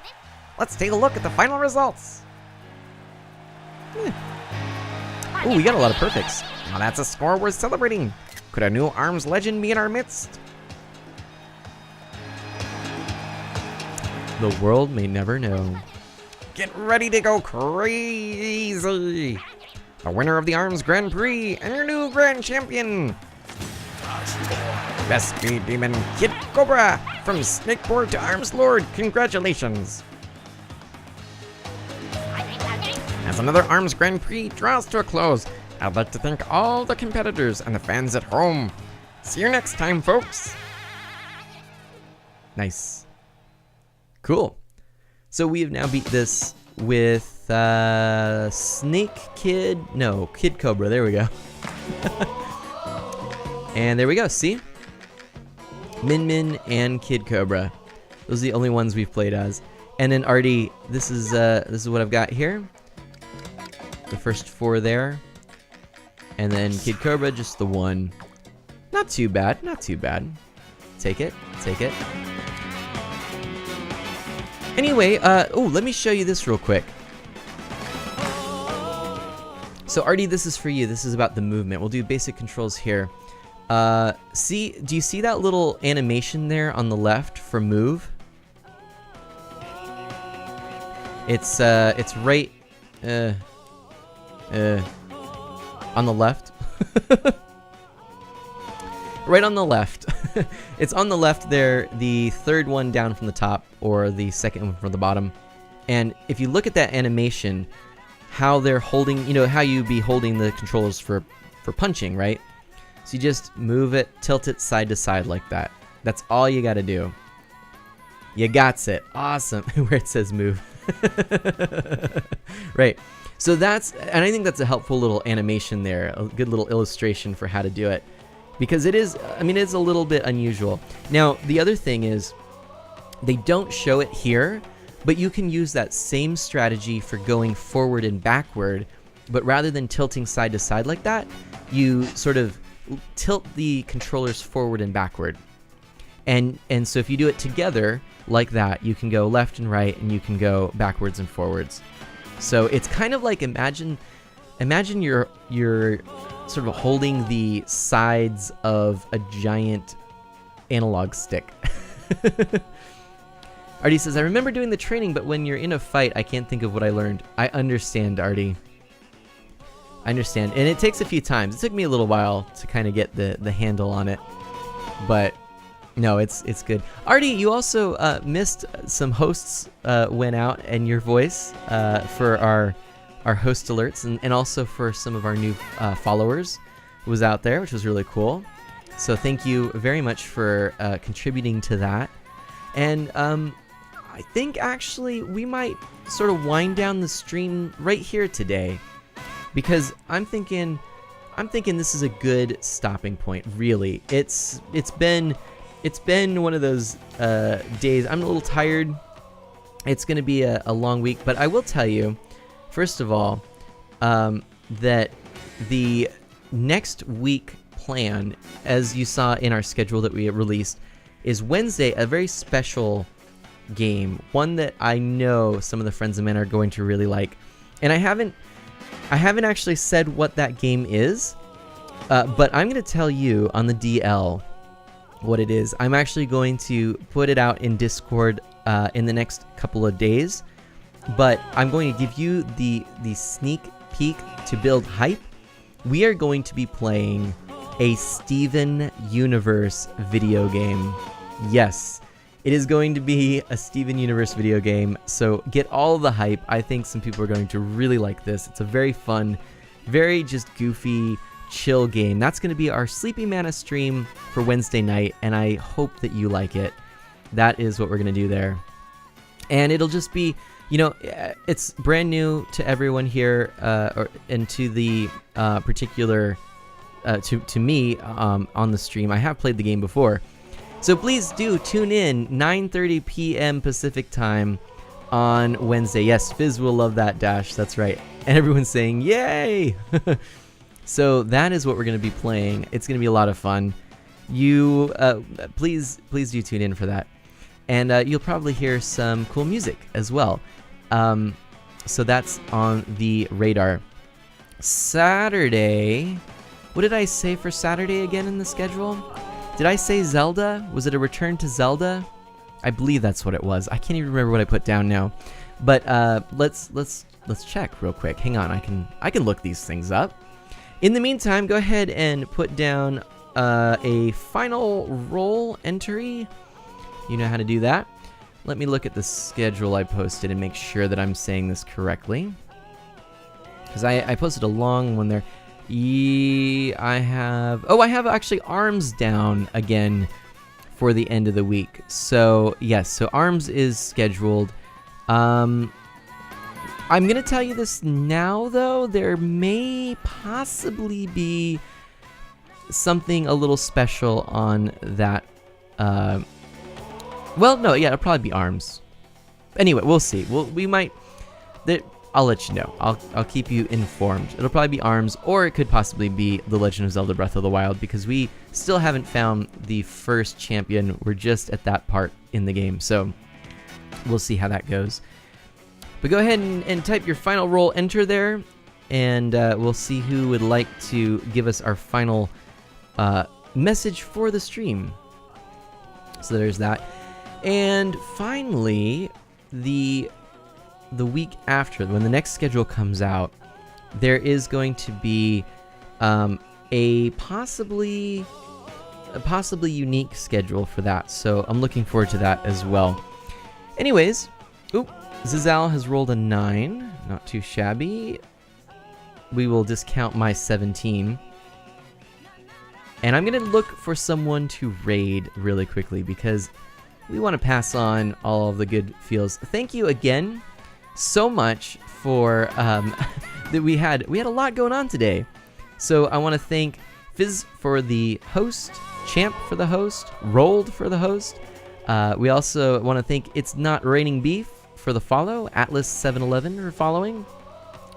Let's take a look at the final results. Oh, we got a lot of perfects. Now that's a score worth celebrating. Could a new ARMS legend be in our midst? The world may never know. Get ready to go crazy. The winner of the ARMS Grand Prix and your new Grand Champion. Best Speed Demon Kid Cobra from Snakeboard to Arms Lord. Congratulations. As another ARMS Grand Prix draws to a close, I'd like to thank all the competitors and the fans at home. See you next time, folks. Nice. Cool. So we have now beat this with Kid Cobra. There we go. And there we go. See? Min Min and Kid Cobra. Those are the only ones we've played as. And then Artie, this is what I've got here. The first 4 there. And then Kid Cobra, just the 1. Not too bad, not too bad. Take it, take it. Anyway, let me show you this real quick. So Artie, this is for you. This is about the movement. We'll do basic controls here. Do you see that little animation there on the left for move? It's right on the left. Right on the left. It's on the left there, the third one down from the top, or the second one from the bottom. And if you look at that animation, how they're holding, how you be holding the controllers for punching, right? So you just move it, tilt it side to side like that. That's all you gotta do. You gots it. Awesome. Where it says move. Right. So and I think that's a helpful little animation there, a good little illustration for how to do it. Because it's a little bit unusual. Now, the other thing is, they don't show it here, but you can use that same strategy for going forward and backward, but rather than tilting side to side like that, you sort of tilt the controllers forward and backward. And so if you do it together like that, you can go left and right, and you can go backwards and forwards. So it's kind of like imagine you're sort of holding the sides of a giant analog stick. Artie says, I remember doing the training, but when you're in a fight, I can't think of what I learned. I understand, Artie. I understand. And it takes a few times. It took me a little while to kind of get the handle on it. But no, it's good. Artie, you also missed some hosts went out, and your voice for our host alerts, and also for some of our new followers was out there, which was really cool. So thank you very much for contributing to that. And I think actually we might sort of wind down the stream right here today, because I'm thinking this is a good stopping point. Really, it's been one of those days. I'm a little tired. It's going to be a long week, but I will tell you, first of all, that the next week plan, as you saw in our schedule that we released, is Wednesday, a very special game, one that I know some of the friends of mine are going to really like. And I haven't actually said what that game is, but I'm going to tell you on the DL what it is. I'm actually going to put it out in Discord in the next couple of days, but I'm going to give you the sneak peek to build hype. We are going to be playing a Steven Universe video game. Yes, it is going to be a Steven Universe video game, so get all the hype. I think some people are going to really like this. It's a very fun, very just goofy, chill game. That's going to be our Sleepy Mana stream for Wednesday night, and I hope that you like it. That is what we're going to do there. And it'll just be, it's brand new to everyone here, and to the particular, to me on the stream. I have played the game before. So please do tune in 9:30 p.m. Pacific time on Wednesday. Yes, Fizz will love that, Dash. That's right. And everyone's saying, yay! So that is what we're going to be playing. It's going to be a lot of fun. You please do tune in for that. And you'll probably hear some cool music as well. So that's on the radar. Saturday. What did I say for Saturday again in the schedule? Did I say Zelda? Was it a return to Zelda? I believe that's what it was. I can't even remember what I put down now. But let's check real quick. Hang on, I can look these things up. In the meantime, go ahead and put down a final roll entry. You know how to do that. Let me look at the schedule I posted and make sure that I'm saying this correctly. Because I posted a long one there. I have actually ARMS down again for the end of the week. So yes, so ARMS is scheduled. I'm gonna tell you this now though, there may possibly be something a little special on that. Well, no, yeah, it'll probably be ARMS. Anyway, we'll see. We might. I'll let you know. I'll keep you informed. It'll probably be ARMS, or it could possibly be The Legend of Zelda Breath of the Wild, because we still haven't found the first champion. We're just at that part in the game, so we'll see how that goes. But go ahead and type your final roll enter there, and we'll see who would like to give us our final message for the stream. So there's that. And finally, the the week after, when the next schedule comes out, there is going to be a possibly unique schedule for that. So I'm looking forward to that as well. Anyways, Zizal has rolled a 9. Not too shabby. We will discount my 17. And I'm going to look for someone to raid really quickly because we want to pass on all of the good feels. Thank you again so much for that we had a lot going on today. So I want to thank Fizz for the host, Champ for the host, Rolled for the host. We also want to thank It's Not Raining Beef for the follow, Atlas711 for following,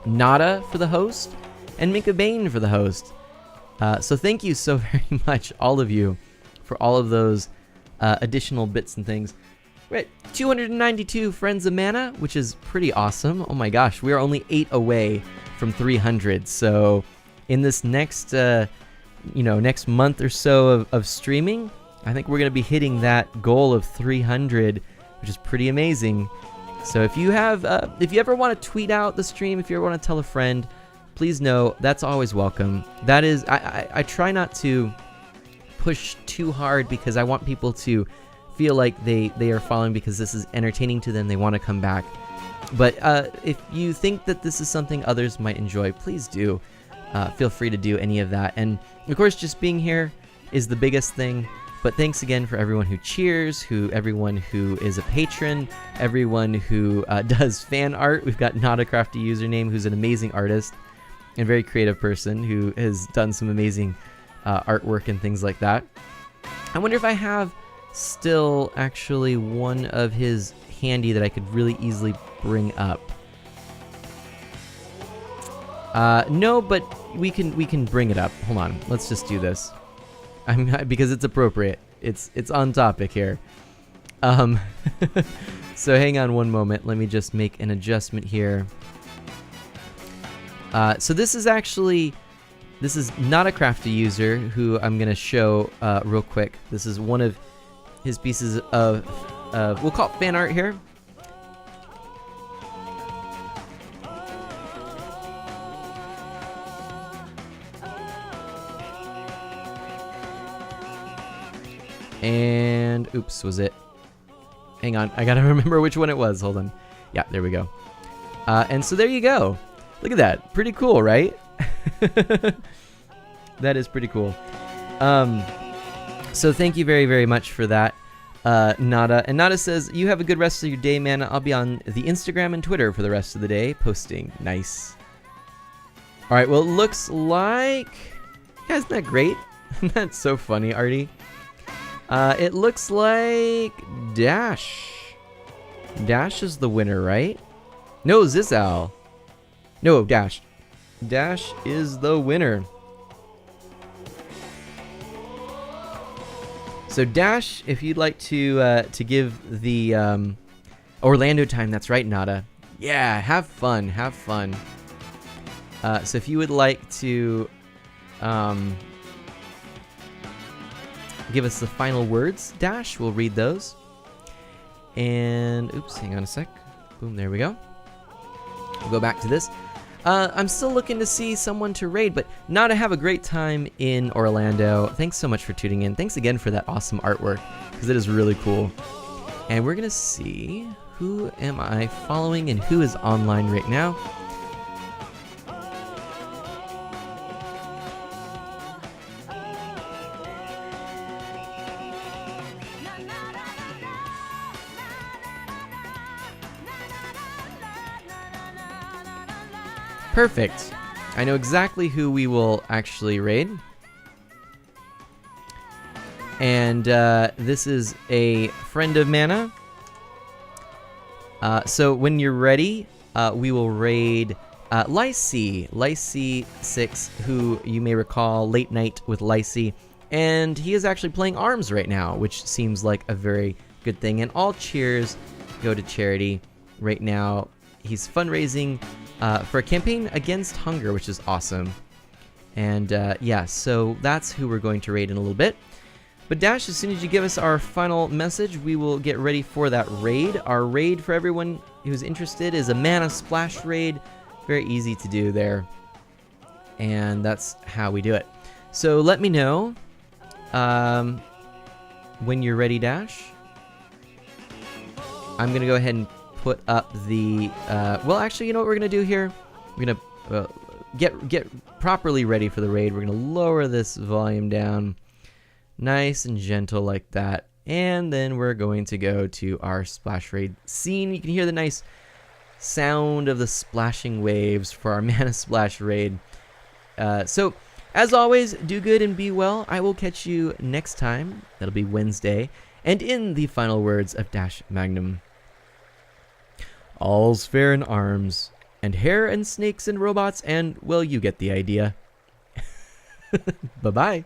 Nada for the host, and Minka Bane for the host. So thank you so very much, all of you, for all of those additional bits and things. We're at 292 Friends of Mana, which is pretty awesome. Oh my gosh, we are only 8 away from 300. So in this next, next month or so of streaming, I think we're going to be hitting that goal of 300, which is pretty amazing. So if you ever want to tweet out the stream, if you ever want to tell a friend, please know that's always welcome. That is, I try not to push too hard because I want people to feel like they are following because this is entertaining to them. They want to come back. But if you think that this is something others might enjoy, please do. Feel free to do any of that. And of course, just being here is the biggest thing. But thanks again for everyone who cheers, everyone who is a patron, everyone who does fan art. We've got Not a Crafty username, who's an amazing artist and very creative person who has done some amazing artwork and things like that. I wonder if I have still actually one of his handy that I could really easily bring up. No, but we can bring it up. Hold on, let's just do this. Because it's appropriate. It's on topic here. So hang on one moment. Let me just make an adjustment here. So this is Not a Crafty user who I'm gonna show real quick. This is one of his pieces of we'll call it fan art here. And oops, was it? Hang on, I gotta remember which one it was. Hold on. Yeah, there we go. And so there you go. Look at that. Pretty cool, right? That is pretty cool. So thank you very, very much for that, Nada. And Nada says, you have a good rest of your day, man. I'll be on the Instagram and Twitter for the rest of the day, posting. Nice. All right, well, it looks like... Yeah, isn't that great? That's so funny, Artie. It looks like Dash. Dash is the winner, right? No, Zizal. No, Dash. Dash is the winner. So Dash, if you'd like to give the Orlando time, that's right, Nada. Yeah, have fun, have fun. So if you would like to give us the final words, Dash, we'll read those. And, oops, hang on a sec. Boom, there we go. We'll go back to this. I'm still looking to see someone to raid, but Nada, have a great time in Orlando. Thanks so much for tuning in. Thanks again for that awesome artwork, because it is really cool. And we're going to see who am I following and who is online right now. Perfect. I know exactly who we will actually raid. And this is a friend of Mana. So when you're ready, we will raid Lycee6, who you may recall Late Night with Lycee. And he is actually playing ARMS right now, which seems like a very good thing. And all cheers go to charity right now. He's fundraising for a campaign against hunger, which is awesome. And yeah, so that's who we're going to raid in a little bit. But Dash, as soon as you give us our final message, we will get ready for that raid. Our raid, for everyone who's interested, is a Mana Splash raid. Very easy to do there. And that's how we do it. So let me know when you're ready, Dash. I'm going to go ahead and put up the... well, actually, you know what we're going to do here? We're going to get properly ready for the raid. We're going to lower this volume down nice and gentle like that. And then we're going to go to our splash raid scene. You can hear the nice sound of the splashing waves for our Mana Splash raid. So, as always, do good and be well. I will catch you next time. That'll be Wednesday. And in the final words of Dash Magnum, all's fair in arms, and hair and snakes and robots, and, well, you get the idea. Bye-bye.